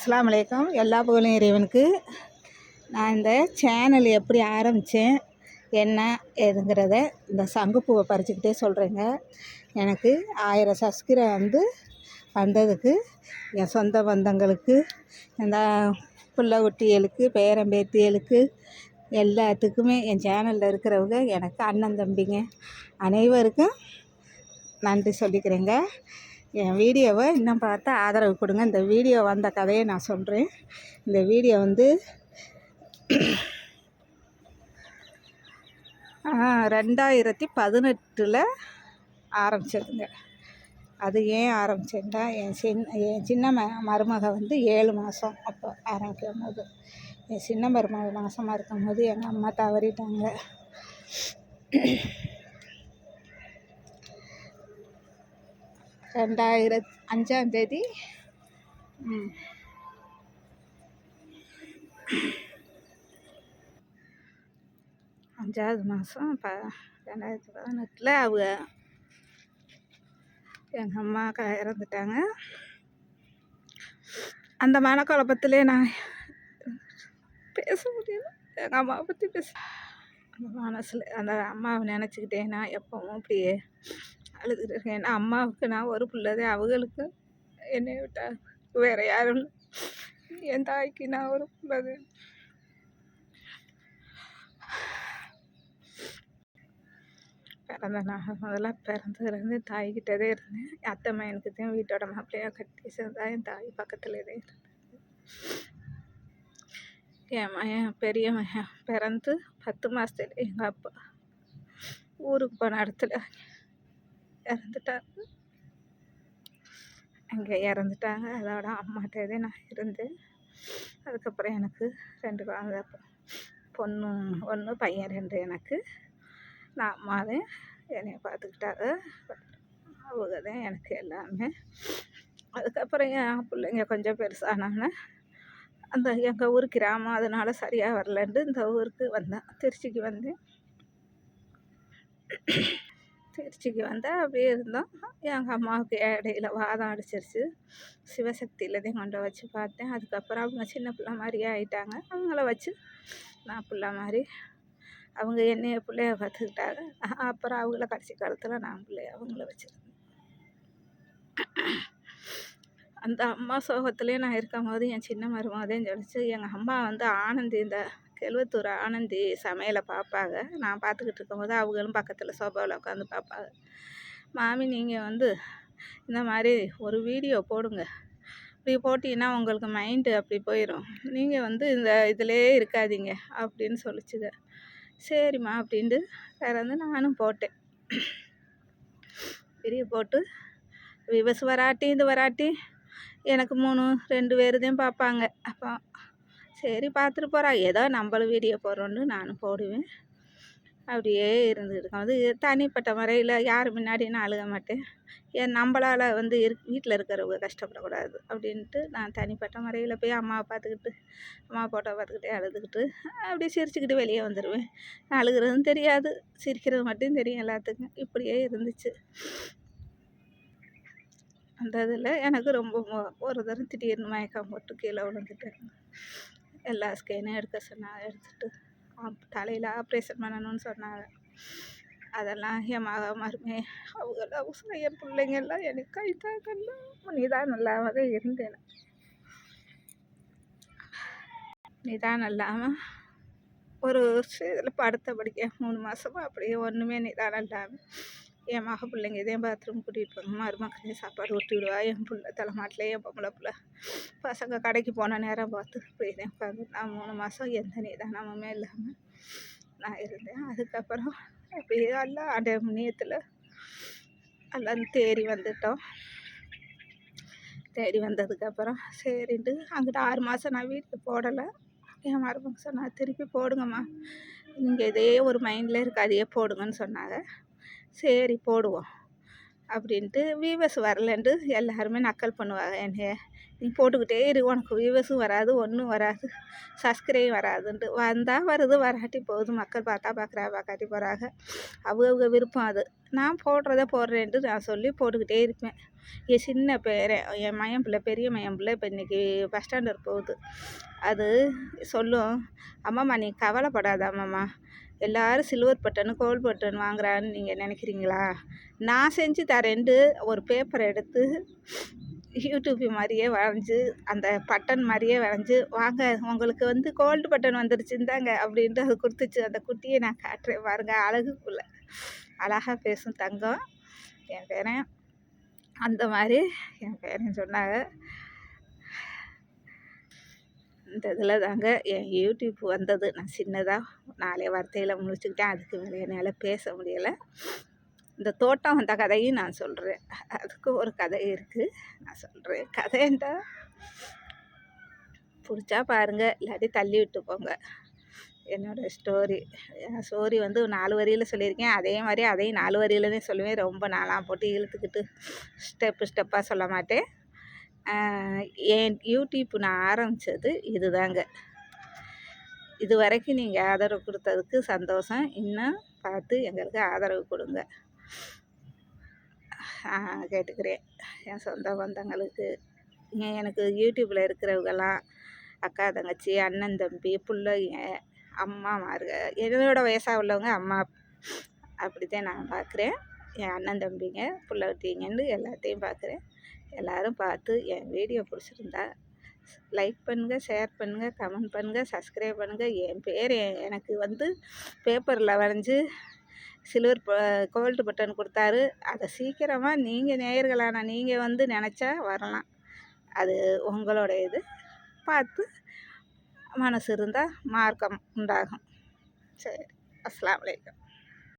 அஸ்ஸலாமு அலைக்கும். எல்லா புகழும் இறைவனுக்கு. நான் இந்த சேனல் எப்படி ஆரம்பித்தேன் என்ன ஏதுங்கிறத இந்த சங்குப்பூவை பறிச்சுக்கிட்டே சொல்கிறேங்க. எனக்கு 1000 சப்ஸ்கிரைபர் வந்ததுக்கு என் சொந்த பந்தங்களுக்கு, இந்த பிள்ளை குட்டிகளுக்கு, பேரம்பேத்திகளுக்கு எல்லாத்துக்குமே என் சேனலில் இருக்கிறவங்க எனக்கு அண்ணன் தம்பிங்க அனைவருக்கும் நன்றி சொல்லிக்கிறேங்க. என் வீடியோவை இன்னும் பார்த்தா ஆதரவு கொடுங்க. இந்த வீடியோ வந்த கதையை நான் சொல்கிறேன். இந்த வீடியோ 2018 ஆரம்பிச்சதுங்க. அது ஏன் ஆரம்பிச்சேன்டா, என் சின்ன மருமக 7 மாதம் அப்போ ஆரம்பிக்கும் போது, என் சின்ன மருமக மாதமாக இருக்கும் போது எங்கள் அம்மா தவறிட்டாங்க. 2005ஆம் தேதி 5வது மாதம் 2018 அவங்க எங்கள் அம்மா இறந்துட்டாங்க. அந்த மனக்குழப்பத்திலே நான் பேச முடியல. எங்கள் அம்மாவை பற்றி அந்த மனசில் அந்த அம்மாவை நினச்சிக்கிட்டே நான் எப்பவும் அப்படியே அழுதுகிட்டு இருக்கேன். ஏன்னா அம்மாவுக்கு நான் ஒரு பிள்ளைதான், அவங்களுக்கு என்னை விட்டா வேறு யாரும் இல்லை. என் தாய்க்கு நான் ஒரு பிள்ளை. முதல்ல பிறந்ததுலேருந்து தாய்கிட்டே இருந்தேன். அத்தை மகனுக்கு தான் வீட்டோட மாப்பிள்ளையாக கட்டி சேர்ந்தா என் தாய் பக்கத்துலேயே இருந்தது. என் மகன் பெரிய மகன் பிறந்து 10 மாதத்துல எங்கள் அப்பா ஊருக்கு போன இடத்துல இறந்துட்டாங்க. அங்கே இறந்துட்டாங்க. அதோட அம்மாட்டே நான் இருந்தேன். அதுக்கப்புறம் எனக்கு 2 குழந்தை, பொண்ணு 1 பையன் 2. எனக்கு நான் அம்மாவே என்னை பார்த்துக்கிட்டாங்க. அவங்க தான் எனக்கு எல்லாமே. அதுக்கப்புறம் என் பிள்ளைங்க கொஞ்சம் பெருசானாங்க. அந்த எங்கள் ஊர் கிராமம், அதனால் சரியாக வரலன்ட்டு இந்த ஊருக்கு வந்தேன். திருச்சிக்கு வந்தேன். திருச்சிக்கு வந்தால் அப்படியே இருந்தோம். எங்கள் அம்மாவுக்கு இடையில வாதம் அடிச்சிருச்சு. சிவசக்தியில் தான் கொண்டு வச்சு பார்த்தேன். அதுக்கப்புறம் அவங்க சின்ன பிள்ளை மாதிரியே ஆகிட்டாங்க. அவங்கள வச்சு நான் பிள்ளை மாதிரி, அவங்க என்னைய பிள்ளைய பார்த்துக்கிட்டாங்க. அப்புறம் அவங்கள கடைசி காலத்தில் நான் பிள்ளைய அவங்கள வச்சுருந்தேன். அந்த அம்மா சோகத்துலேயே நான் இருக்கும் போது என் சின்ன மருமகதையும் சொல்லிச்சு. எங்கள் அம்மா ஆனந்தி, இந்த கெல்வத்தூர் ஆனந்தி சமையலை பார்ப்பாங்க. நான் பார்த்துக்கிட்டு இருக்கும்போது அவங்களும் பக்கத்தில் சோபாவில் உட்காந்து பார்ப்பாங்க. மாமி, நீங்கள் இந்த மாதிரி ஒரு வீடியோ போடுங்க, இப்படி போட்டிங்கன்னா உங்களுக்கு மைண்டு அப்படி போயிடும், நீங்கள் இந்த இதிலே இருக்காதீங்க அப்படின்னு சொல்லிச்சுங்க. சரிம்மா அப்படின்ட்டு பிறந்து நானும் போட்டேன். வீடியோ போட்டு விவசு வராட்டி இது வராட்டி எனக்கு 2 பேர் தான் பார்ப்பாங்க. அப்போ சரி பார்த்துட்டு போகிறா, ஏதோ நம்மளும் வீடியோ போடுறோன்னு நானும் போடுவேன். அப்படியே இருந்துகிட்டு இருக்கும்போது தனிப்பட்ட முறையில் யார் முன்னாடி நான் அழுக மாட்டேன். ஏன் நம்மளால் வீட்டில் இருக்கிறவங்க கஷ்டப்படக்கூடாது அப்படின்ட்டு நான் தனிப்பட்ட முறையில் போய் அம்மாவை பார்த்துக்கிட்டு, அம்மா ஃபோட்டோ பார்த்துக்கிட்டே அழுதுகிட்டு அப்படியே சிரிச்சுக்கிட்டு வெளியே வந்துடுவேன். நான் அழுகிறதும் தெரியாது, சிரிக்கிறது மட்டும் தெரியும் எல்லாத்துக்கும். இப்படியே இருந்துச்சு. அந்த இதில் எனக்கு ரொம்ப ஒரு தரம் திடீர்னு மயக்கம் போட்டு கீழே விழுந்துட்டேன். எல்லா ஸ்கேனும் எடுக்க சொன்னாங்க. எடுத்துகிட்டு தலையில் ஆப்ரேஷன் பண்ணணும்னு சொன்னாங்க. அதெல்லாம் என் மருமே அவங்களாம் என் பிள்ளைங்கெல்லாம் எனக்கு கைத்தாக்கெல்லாம் நிதானம் இல்லாமல் தான் இருந்தேன். நிதானம் இல்லாமல் ஒரு இதில் படுத்தபடிக்க 3 மாதமாக அப்படியே ஒன்றுமே நிதானம் இல்லாமல் என் மக பிள்ளைங்க இதையும் பாத்ரூம் கூட்டிகிட்டு போங்க, மருமக்களே சாப்பாடு ஊட்டி விடுவா, என் பிள்ளை தலைமாட்டிலே என் பொம்பளை பிள்ளை பசங்க கடைக்கு போன நேரம் பார்த்து போய் தான் உட்காந்து நான் 3 மாதம் எந்த நிதானமுமே இல்லாமல் நான் இருந்தேன். அதுக்கப்புறம் அப்படியே எல்லாம் அந்த முன்னியத்தில் எல்லாம் தேடி வந்துட்டோம். தேடி வந்ததுக்கப்புறம் சரின்ட்டு அங்கிட்ட 6 மாதம் நான் வீட்டில் போடலை. என் மருமக சொன்னால் திருப்பி போடுங்கம்மா, நீங்கள் இதே ஒரு மைண்டில் இருக்காதையே போடுங்கன்னு சொன்னாங்க. சரி போடுவோம் அப்படின்ட்டு. வியூவர்ஸ் வரலன்ட்டு எல்லாருமே நக்கல் பண்ணுவாங்க என்னைய. நீ போட்டுக்கிட்டே இரு, உனக்கு வியூவர்ஸும் வராது, ஒன்றும் வராது, சப்ஸ்கிரைப் வராதுன்ட்டு. வந்தால் வருது, வராட்டி போகுது. மக்கள் பார்த்தா பார்க்குறா, பார்க்காட்டி போகிறாங்க. அவங்க விருப்பம் அது. நான் போடுறத போடுறேன்ட்டு நான் சொல்லி போட்டுக்கிட்டே இருப்பேன். என் சின்ன பேரன், என் மகன் பிள்ளை, பெரிய மகன் பிள்ளை இப்போ இன்றைக்கி பஸ் ஸ்டாண்டர்ட் போகுது. அது சொல்லும், அம்மாம்மா நீ கவலைப்படாத அம்மாம்மா, எல்லோரும் சில்வர் பட்டன் கோல்டு பட்டன் வாங்குறான்னு நீங்கள் நினைக்கிறீங்களா? நான் செஞ்சு தரேன்ட்டு ஒரு பேப்பரை எடுத்து யூடியூப் மாதிரியே வரைஞ்சி, அந்த பட்டன் மாதிரியே வரைஞ்சி, வாங்க உங்களுக்கு வந்து கோல்டு பட்டன் வந்துருச்சு இந்தாங்க அப்படின்ட்டு அது கொடுத்துச்சு. அந்த குட்டியை நான் காட்டுறேன் பாருங்கள், அழகு புள்ள, அழகாக பேசும் தங்கம் என் பேரன். அந்த மாதிரி என் பேரன் சொன்னாங்க. இந்த இதில் தாங்க என் யூடியூப் வந்தது. நான் சின்னதாக 4 வார்த்தையில் முடிச்சுக்கிட்டேன். அதுக்கு மேலே என்னால் பேச முடியலை. இந்த தோட்டம் வந்த கதையும் நான் சொல்கிறேன். அதுக்கு ஒரு கதை இருக்குது, நான் சொல்கிறேன். கதைன்ட்டா பிடிச்சா பாருங்கள், இல்லாட்டி தள்ளி விட்டு போங்க. என்னோடய ஸ்டோரி வந்து 4 வரியில் சொல்லியிருக்கேன். அதே மாதிரி அதையும் 4 வரியில் தான் சொல்லுவேன். ரொம்ப நாளாக போட்டு இழுத்துக்கிட்டு ஸ்டெப்பாக சொல்ல மாட்டேன். என் யூடியூப் நான் ஆரம்பித்தது இதுதாங்க. இது வரைக்கும் நீங்கள் ஆதரவு கொடுத்ததுக்கு சந்தோஷம். இன்னும் பார்த்து எங்களுக்கு ஆதரவு கொடுங்க கேட்டுக்கிறேன். என் சொந்த பந்தங்களுக்கு, எனக்கு யூடியூப்பில் இருக்கிறவங்கெல்லாம் அக்கா தங்கச்சி அண்ணன் தம்பி பிள்ளைங்க அம்மாமாருங்க, என்னோட வயசாக உள்ளவங்க அம்மா, அப்படித்தான் நான் பார்க்குறேன். என் அண்ணன் தம்பிங்க பிள்ளைட்டிங்கன்னு எல்லாத்தையும் பார்க்குறேன். எல்லோரும் பார்த்து என் வீடியோ பிடிச்சிருந்தா லைக் பண்ணுங்கள், ஷேர் பண்ணுங்கள், கமெண்ட் பண்ணுங்கள், சப்ஸ்கிரைப் பண்ணுங்கள். என் பேர் எனக்கு வந்து பேப்பரில் வரைஞ்சி சில்வர் கோல்டு பட்டன் கொடுத்தாரு. அதை சீக்கிரமாக நீங்கள் நேயர்களான நீங்கள் வந்து நினச்சா வரலாம். அது உங்களோட இது. பார்த்து மனசு இருந்தால் மார்க்கம் உண்டாகும். சரி, அஸ்ஸலாமு அலைக்கும்.